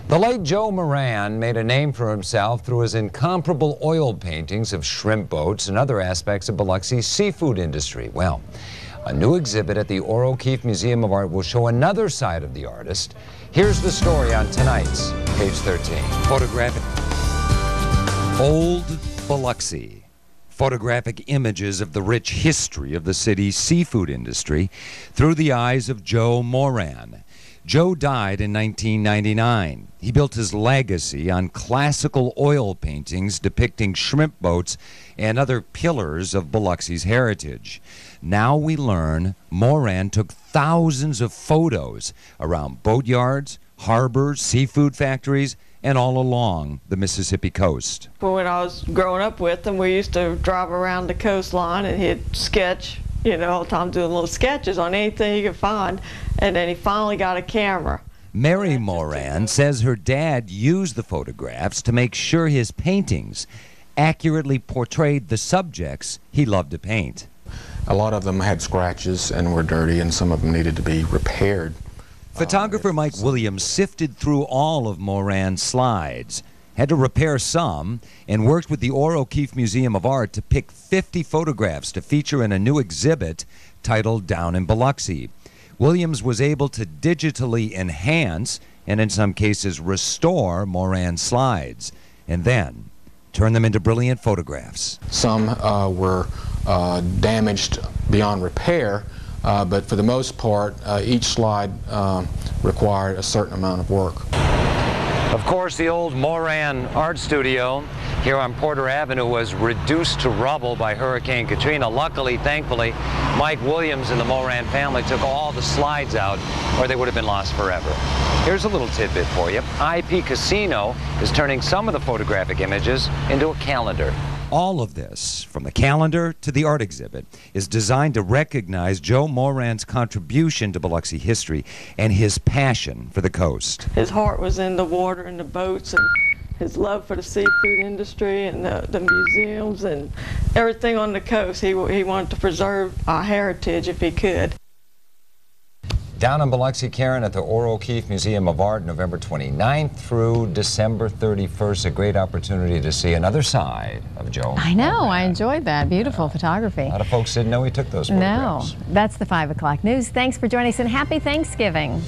The late Joe Moran made a name for himself through his incomparable oil paintings of shrimp boats and other aspects of Biloxi's seafood industry. Well, a new exhibit at the O'Keefe Museum of Art will show another side of the artist. Here's the story on tonight's page 13. Photographic Old Biloxi. Photographic images of the rich history of the city's seafood industry through the eyes of Joe Moran. Joe died in 1999. He built his legacy on classical oil paintings depicting shrimp boats and other pillars of Biloxi's heritage. Now we learn Moran took thousands of photos around boatyards, harbors, seafood factories, and all along the Mississippi coast. When I was growing up with him, we used to drive around the coastline and he'd sketch, all the time doing little sketches on anything he could find. And then he finally got a camera. Mary Moran says her dad used the photographs to make sure his paintings accurately portrayed the subjects he loved to paint. A lot of them had scratches and were dirty, and some of them needed to be repaired. Photographer Mike Williams sifted through all of Moran's slides, had to repair some, and worked with the O'Keefe Museum of Art to pick 50 photographs to feature in a new exhibit titled Down in Biloxi. Williams was able to digitally enhance, and in some cases restore, Moran's slides, and then turn them into brilliant photographs. Some were damaged beyond repair, but for the most part, each slide required a certain amount of work. Of course, the old Moran Art Studio here on Porter Avenue was reduced to rubble by Hurricane Katrina. Luckily, thankfully, Mike Williams and the Moran family took all the slides out, or they would have been lost forever. Here's a little tidbit for you. IP Casino is turning some of the photographic images into a calendar. All of this, from the calendar to the art exhibit, is designed to recognize Joe Moran's contribution to Biloxi history and his passion for the coast. His heart was in the water and the boats, and his love for the seafood industry and the museums and everything on the coast. He wanted to preserve our heritage if he could. Down in Biloxi, Karen, at the O'Keefe Museum of Art, November 29th through December 31st. A great opportunity to see another side of Joe. I know. Moran. I enjoyed that. Beautiful photography. A lot of folks didn't know he took those photographs. No. That's the 5 o'clock news. Thanks for joining us, and happy Thanksgiving.